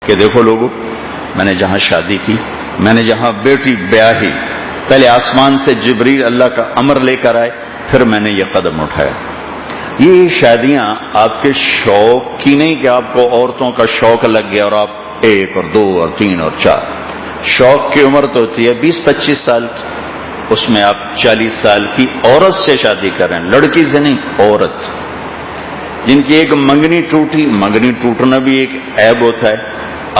کہ دیکھو لوگوں، میں نے جہاں شادی کی، میں نے جہاں بیٹی بیاہی، پہلے آسمان سے جبریل اللہ کا امر لے کر آئے، پھر میں نے یہ قدم اٹھایا۔ یہ شادیاں آپ کے شوق کی نہیں کہ آپ کو عورتوں کا شوق لگ گیا اور آپ 1 اور 2 اور 3 اور 4۔ شوق کی عمر تو ہوتی ہے 20-25 سال کی، اس میں آپ 40 سال کی عورت سے شادی کریں، لڑکی سے نہیں، عورت جن کی ایک منگنی ٹوٹی۔ منگنی ٹوٹنا بھی ایک عیب ہوتا ہے۔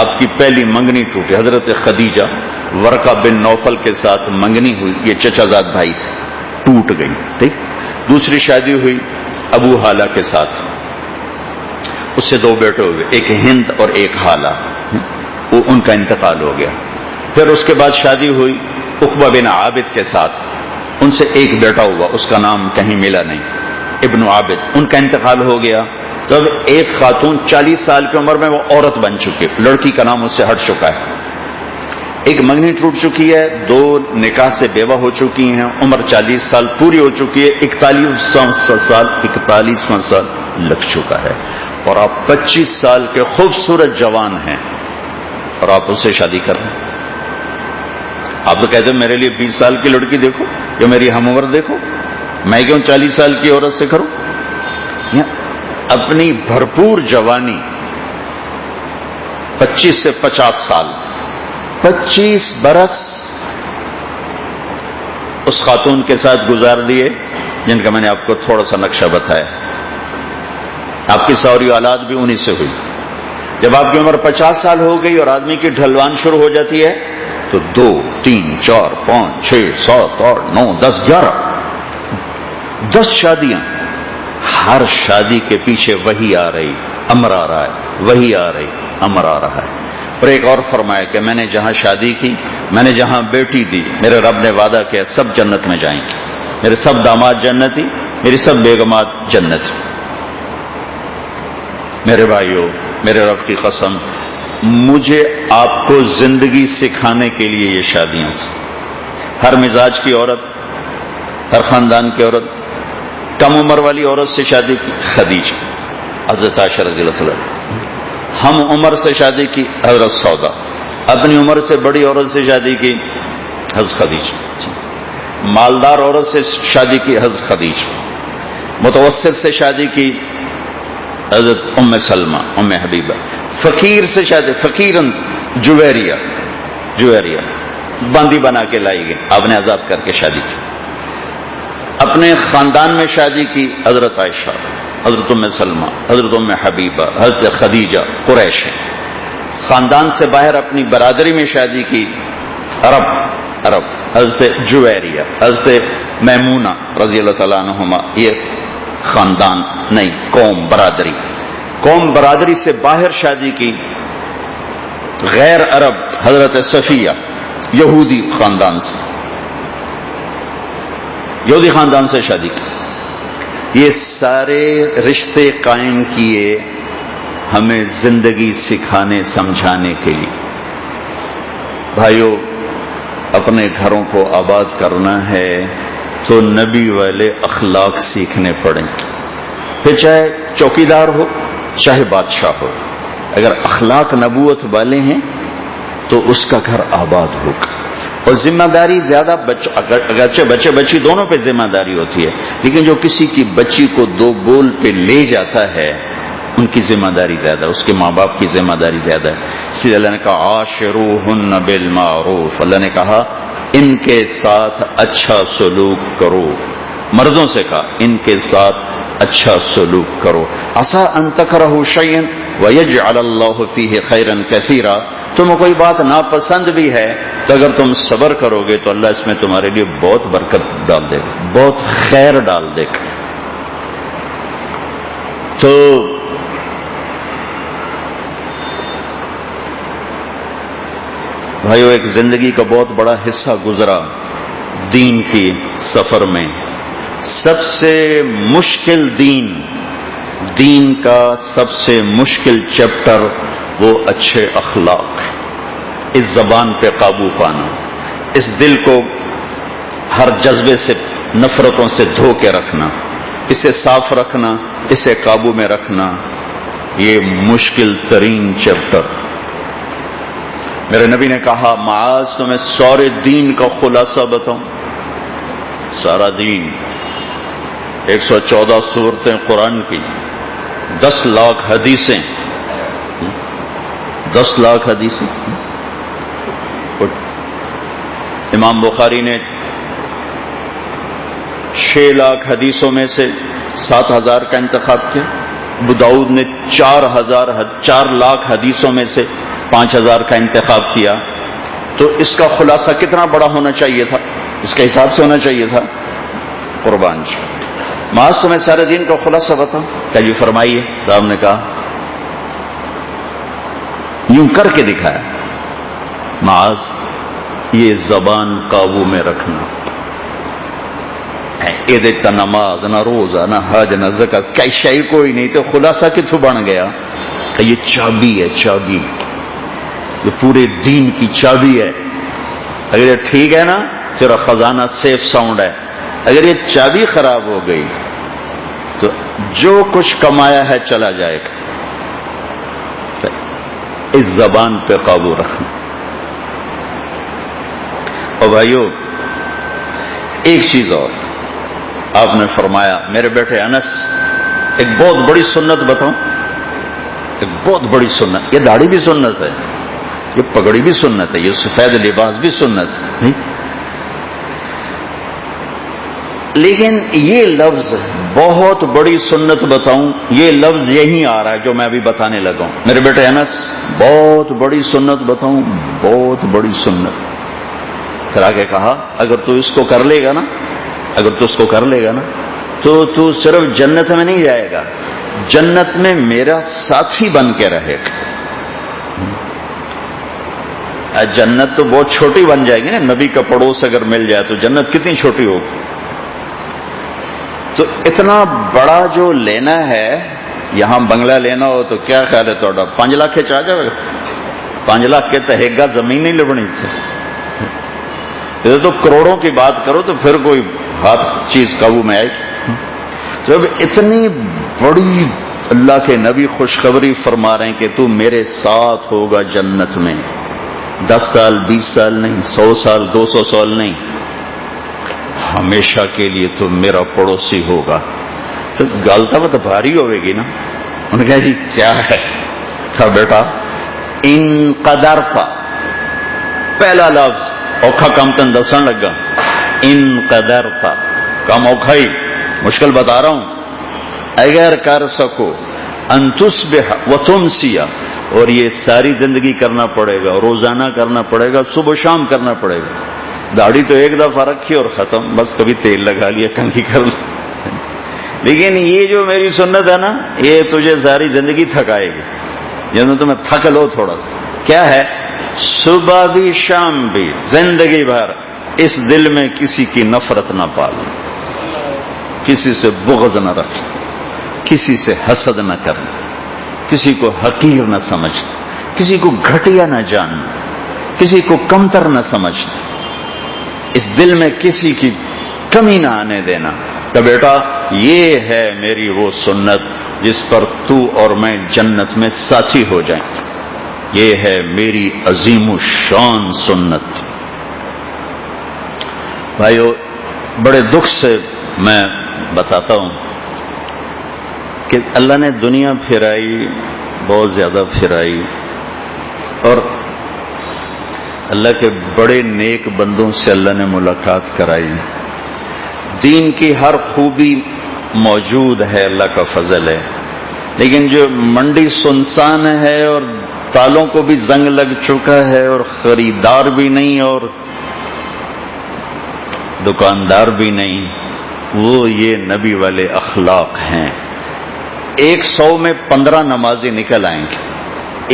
آپ کی پہلی منگنی ٹوٹی، حضرت خدیجہ ورقہ بن نوفل کے ساتھ منگنی ہوئی، یہ چچا زاد بھائی تھے، ٹوٹ گئی، ٹھیک۔ دوسری شادی ہوئی ابو حالہ کے ساتھ، اس سے 2 بیٹے ہوئے، ایک ہند اور ایک حالہ، وہ ان کا انتقال ہو گیا۔ پھر اس کے بعد شادی ہوئی عقبہ بن عابد کے ساتھ، ان سے ایک بیٹا ہوا، اس کا نام کہیں ملا نہیں، ابن عابد، ان کا انتقال ہو گیا۔ تو اب ایک خاتون 40 سال کی عمر میں وہ عورت بن چکی، لڑکی کا نام اس سے ہٹ چکا ہے۔ ایک منگنی ٹوٹ چکی ہے، 2 نکاح سے بیوہ ہو چکی ہیں، عمر 40 سال پوری ہو چکی ہے، 41واں سال لگ چکا ہے، اور آپ 25 سال کے خوبصورت جوان ہیں اور آپ اس سے شادی کر رہے ہیں۔ آپ تو کہتے ہیں میرے لیے 20 سال کی لڑکی دیکھو یا میری ہم عمر دیکھو، میں کیوں 40 سال کی عورت سے کروں؟ اپنی بھرپور جوانی 25 سے 50 سال، 25 برس اس خاتون کے ساتھ گزار دیے جن کا میں نے آپ کو تھوڑا سا نقشہ بتایا۔ آپ کی سوری اولاد بھی انہی سے ہوئی۔ جب آپ کی عمر 50 سال ہو گئی اور آدمی کی ڈھلوان شروع ہو جاتی ہے تو 2 3 4 5 6 7 8 9 10 11 10 شادیاں، ہر شادی کے پیچھے وہی آ رہی، امر آ رہا ہے، وہی آ رہی، امر آ رہا ہے۔ اور ایک اور فرمایا کہ میں نے جہاں شادی کی، میں نے جہاں بیٹی دی، میرے رب نے وعدہ کیا سب جنت میں جائیں گے، میرے سب داماد جنتی، میری سب بیگمات جنتی۔ میرے بھائیوں، میرے رب کی قسم، مجھے آپ کو زندگی سکھانے کے لیے یہ شادیاں، ہر مزاج کی عورت، ہر خاندان کی عورت، کم عمر والی عورت سے شادی کی خدیجہ، حضرت عائشہ رضی اللہ عنہ، ہم عمر سے شادی کی حضرت سودا، اپنی عمر سے بڑی عورت سے شادی کی حضرت خدیجہ، مالدار عورت سے شادی کی حضرت خدیجہ، متوسط سے شادی کی حضرت ام سلمہ، ام حبیبہ، فقیر سے شادی، فقیرن جویریہ باندی بنا کے لائی گئی، آپ نے آزاد کر کے شادی کی۔ اپنے خاندان میں شادی کی حضرت عائشہ، حضرت ام سلمہ، حضرت ام حبیبہ، حضرت خدیجہ، قریش ہیں۔ خاندان سے باہر اپنی برادری میں شادی کی، عرب حضرت جویریہ، حضرت میمونہ رضی اللہ تعالیٰ عنہما، یہ خاندان نہیں، قوم برادری سے باہر شادی کی، غیر عرب حضرت صفیہ، یہودی خاندان سے شادی کی۔ یہ سارے رشتے قائم کیے ہمیں زندگی سکھانے سمجھانے کے لیے۔ بھائیو، اپنے گھروں کو آباد کرنا ہے تو نبی والے اخلاق سیکھنے پڑیں، پھر چاہے چوکیدار ہو چاہے بادشاہ ہو، اگر اخلاق نبوت والے ہیں تو اس کا گھر آباد ہوگا۔ اور ذمہ داری زیادہ اگرچہ بچے بچی دونوں پہ ذمہ داری ہوتی ہے، لیکن جو کسی کی بچی کو 2 بول پہ لے جاتا ہے ان کی ذمہ داری زیادہ، اس کے ماں باپ کی ذمہ داری زیادہ ہے۔ اس لیے اللہ نے کہا عاشروہن بالمعروف، اللہ نے کہا ان کے ساتھ اچھا سلوک کرو، مردوں سے کہا ان کے ساتھ اچھا سلوک کرو۔ عسیٰ ان تکرہوا شیئا ویجعل اللہ فیہ خیرا کثیرا، تمہیں کوئی بات ناپسند بھی ہے تو اگر تم صبر کرو گے تو اللہ اس میں تمہارے لیے بہت برکت ڈال دے گا، بہت خیر ڈال دے گا۔ تو بھائیو، ایک زندگی کا بہت بڑا حصہ گزرا دین کی سفر میں۔ سب سے مشکل دین کا سب سے مشکل چیپٹر وہ اچھے اخلاق، اس زبان پہ قابو پانا، اس دل کو ہر جذبے سے، نفرتوں سے دھو کے رکھنا، اسے صاف رکھنا، اسے قابو میں رکھنا، یہ مشکل ترین چیپٹر میرے نبی نے کہا معاذ تمہیں سارے دین کا خلاصہ بتاؤں؟ سارا دین 114 سورتیں قرآن کی، 10 لاکھ حدیثیں، 10 لاکھ حدیثیں. امام بخاری نے 6 لاکھ حدیثوں میں سے 7,000 کا انتخاب کیا. ابو داؤد نے 4 لاکھ حدیثوں میں سے 5,000 کا انتخاب کیا. تو اس کا خلاصہ کتنا بڑا ہونا چاہیے تھا؟ اس کے حساب سے ہونا چاہیے تھا. قربان جی معاذ تمہیں سارے دین کا خلاصہ بتاؤں؟ کیا جی فرمائیے. صاحب نے کہا یوں کر کے دکھایا، معاذ یہ زبان قابو میں رکھنا، یہ نماز نہ روزہ نہ حج نہ زکات کیا شے کوئی نہیں تو خلاصہ کتوں بن گیا؟ یہ چابی ہے، چابی یہ پورے دین کی چابی ہے. اگر یہ ٹھیک ہے نا تیرا خزانہ سیف ساؤنڈ ہے. اگر یہ چابی خراب ہو گئی تو جو کچھ کمایا ہے چلا جائے گا. اس زبان پہ قابو رکھنا. اور بھائیو ایک چیز اور آپ نے فرمایا، میرے بیٹے انس ایک بہت بڑی سنت بتاؤں؟ ایک بہت بڑی سنت. یہ داڑھی بھی سنت ہے، یہ پگڑی بھی سنت ہے، یہ سفید لباس بھی سنت ہے. لیکن یہ لفظ بہت بڑی سنت بتاؤں، یہ لفظ یہی آ رہا ہے جو میں ابھی بتانے لگا ہوں. میرے بیٹے انس بہت بڑی سنت بتاؤں، بہت بڑی سنت. پھر آگے کہا اگر تو اس کو کر لے گا نا، اگر تو اس کو کر لے گا نا تو صرف جنت میں نہیں جائے گا، جنت میں میرا ساتھی بن کے رہے گا. جنت تو بہت چھوٹی بن جائے گی نا، نبی کا پڑوس اگر مل جائے تو جنت کتنی چھوٹی ہوگی. تو اتنا بڑا جو لینا ہے، یہاں بنگلہ لینا ہو تو کیا خیال ہے تھوڑا 5 لاکھ چاہ جائے گا؟ 5 لاکھ کے تہیگا زمین نہیں لبنی تھی. یہ تو کروڑوں کی بات کرو تو پھر کوئی ہاتھ چیز قابو میں آئے گی. تو اب اتنی بڑی اللہ کے نبی خوشخبری فرما رہے ہیں کہ تو میرے ساتھ ہوگا جنت میں. 10 سال 20 سال نہیں، 100 سال 200 سال نہیں، ہمیشہ کے لیے تو میرا پڑوسی ہوگا. تو گالتا وہ تو بھاری ہوئے گی نا. انہوں نے کہا جی کیا ہے؟ کہا بیٹا ان قدرتا، پہلا لفظ اوکھا کم تن دسن لگا. ان قدرتا کم اوکھا ہی مشکل بتا رہا ہوں. اگر کر سکو ان تصبح وتمسی، اور یہ ساری زندگی کرنا پڑے گا، روزانہ کرنا پڑے گا، صبح شام کرنا پڑے گا. داڑھی تو ایک دفعہ رکھی اور ختم، بس کبھی تیل لگا لیا کنگھی کر لیا. لیکن یہ جو میری سنت ہے نا یہ تجھے ساری زندگی تھکائے گی. جب تمہیں تھک لو تھوڑا. کیا ہے؟ صبح بھی شام بھی زندگی بھر اس دل میں کسی کی نفرت نہ پالو، کسی سے بغض نہ رکھنا، کسی سے حسد نہ کرنا، کسی کو حقیر نہ سمجھنا، کسی کو گھٹیا نہ جاننا، کسی کو کمتر نہ سمجھنا، اس دل میں کسی کی کمی نہ آنے دینا. تو بیٹا یہ ہے میری وہ سنت جس پر تو اور میں جنت میں ساتھی ہو جائیں. یہ ہے میری عظیم الشان سنت. بھائیو بڑے دکھ سے میں بتاتا ہوں کہ اللہ نے دنیا پھرائی، بہت زیادہ پھرائی، اور اللہ کے بڑے نیک بندوں سے اللہ نے ملاقات کرائی. دین کی ہر خوبی موجود ہے، اللہ کا فضل ہے. لیکن جو منڈی سنسان ہے اور تالوں کو بھی زنگ لگ چکا ہے اور خریدار بھی نہیں اور دکاندار بھی نہیں، وہ یہ نبی والے اخلاق ہیں. 100 میں 15 نمازی نکل آئیں گے،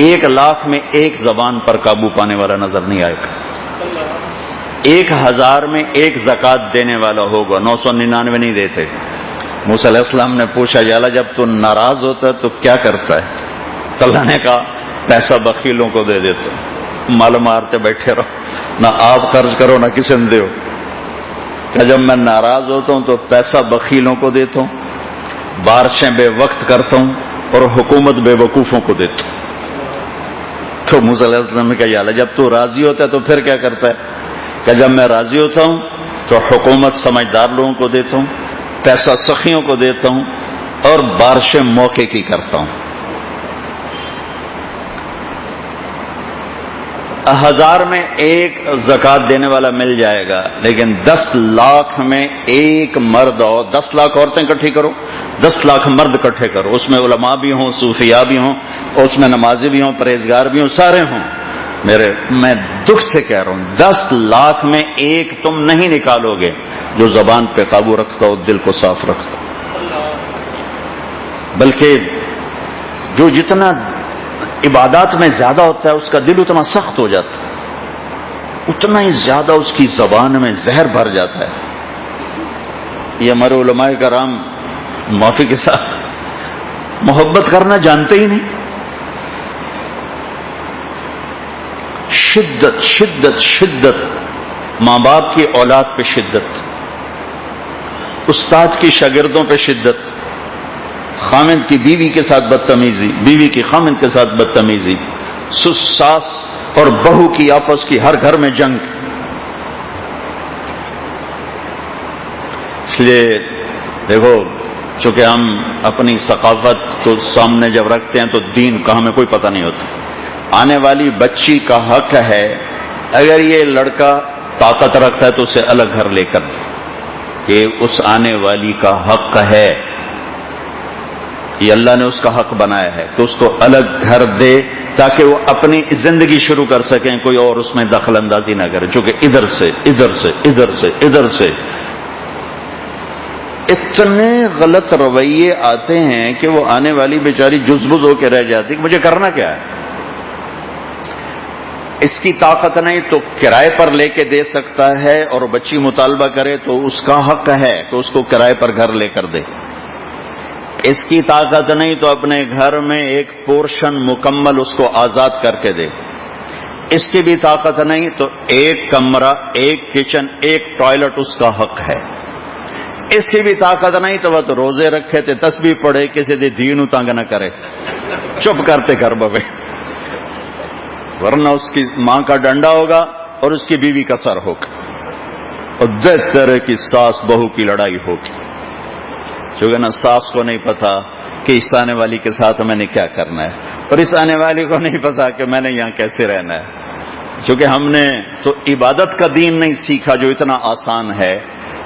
1,00,000 میں ایک زبان پر قابو پانے والا نظر نہیں آئے گا. 1,000 میں ایک زکوٰۃ دینے والا ہوگا، 999 نہیں دیتے. موسیٰ علیہ السلام نے پوچھا یا اللہ جب تو ناراض ہوتا ہے تو کیا کرتا ہے؟ تو اللہ نے کہا پیسہ بخیلوں کو دے دیتے، مال مارتے بیٹھے رہو، نہ آپ خرچ کرو نہ کسی نے دو. کہ جب میں ناراض ہوتا ہوں تو پیسہ بخیلوں کو دیتا ہوں، بارشیں بے وقت کرتا ہوں اور حکومت بے وقوفوں کو دیتا ہوں. تو موسیٰ علیہ السلام نے کہا یا اللہ جب تو راضی ہوتا ہے تو پھر کیا کرتا ہے؟ کہ جب میں راضی ہوتا ہوں تو حکومت سمجھدار لوگوں کو دیتا ہوں، پیسہ سخیوں کو دیتا ہوں، اور بارشیں موقع کی کرتا ہوں۔ 1000 میں ایک زکوٰۃ دینے والا مل جائے گا، لیکن 10 لاکھ میں ایک مرد، اور 10 لاکھ عورتیں اکٹھی کرو، 10 لاکھ مرد اکٹھے کرو، اس میں علماء بھی ہوں، صوفیاء بھی ہوں، اس میں نمازی بھی ہوں، پرہیزگار بھی ہوں، سارے ہوں۔ میں دکھ سے کہہ رہا ہوں 10 لاکھ میں ایک تم نہیں نکالو گے جو زبان پہ قابو رکھتا ہو، دل کو صاف رکھتا ہو، بلکہ جو جتنا عبادات میں زیادہ ہوتا ہے اس کا دل اتنا سخت ہو جاتا ہے، اتنا ہی زیادہ اس کی زبان میں زہر بھر جاتا ہے۔ یہ ہمارے علماء کرام معافی کے ساتھ محبت کرنا جانتے ہی نہیں۔ شدت شدت شدت، ماں باپ کی اولاد پہ شدت، استاد کی شاگردوں پہ شدت، خامند کی بیوی کے ساتھ بدتمیزی، بیوی کی خامند کے ساتھ بدتمیزی، ساس اور بہو کی آپس کی ہر گھر میں جنگ۔ اس لیے دیکھو، چونکہ ہم اپنی ثقافت کو سامنے جب رکھتے ہیں تو دین کا ہمیں کوئی پتہ نہیں ہوتا۔ آنے والی بچی کا حق ہے اگر یہ لڑکا طاقت رکھتا ہے تو اسے الگ گھر لے کر دے، یہ اس آنے والی کا حق ہے، یہ اللہ نے اس کا حق بنایا ہے کہ اس کو الگ گھر دے تاکہ وہ اپنی زندگی شروع کر سکیں، کوئی اور اس میں دخل اندازی نہ کرے، چونکہ ادھر سے ادھر سے ادھر سے ادھر سے اتنے غلط رویے آتے ہیں کہ وہ آنے والی بیچاری جزبز ہو کے رہ جاتی کہ مجھے کرنا کیا ہے۔ اس کی طاقت نہیں تو کرائے پر لے کے دے سکتا ہے، اور بچی مطالبہ کرے تو اس کا حق ہے کہ اس کو کرائے پر گھر لے کر دے۔ اس کی طاقت نہیں تو اپنے گھر میں ایک پورشن مکمل اس کو آزاد کر کے دے۔ اس کی بھی طاقت نہیں تو ایک کمرہ، ایک کچن، ایک ٹوائلٹ اس کا حق ہے۔ اس کی بھی طاقت نہیں تو وہ تو روزے رکھے تھے، تسبیح پڑھے، کسی دے دین تنگ نہ کرے، چپ کرتے گھر بے، ورنہ اس کی ماں کا ڈنڈا ہوگا اور اس کی بیوی کا سر ہوگا، اور دے طرح کی ساس بہو کی لڑائی ہوگی، کیونکہ نا ساس کو نہیں پتا کہ اس آنے والی کے ساتھ میں نے کیا کرنا ہے، اور اس آنے والی کو نہیں پتا کہ میں نے یہاں کیسے رہنا ہے، کیونکہ ہم نے تو عبادت کا دین نہیں سیکھا جو اتنا آسان ہے،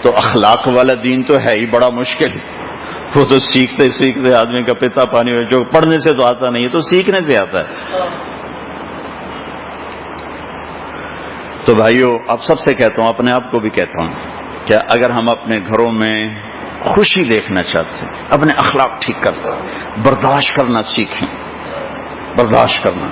تو اخلاق والا دین تو ہے ہی بڑا مشکل، وہ تو سیکھتے سیکھتے آدمی کا پیتا پانی ہو، جو پڑھنے سے تو آتا نہیں ہے، تو سیکھنے سے آتا ہے۔ تو بھائیو، اب سب سے کہتا ہوں، اپنے آپ کو بھی کہتا ہوں کہ اگر ہم اپنے گھروں میں خوشی دیکھنا چاہتے ہیں، اپنے اخلاق ٹھیک کرتے ہیں، برداشت کرنا سیکھیں، برداشت کرنا۔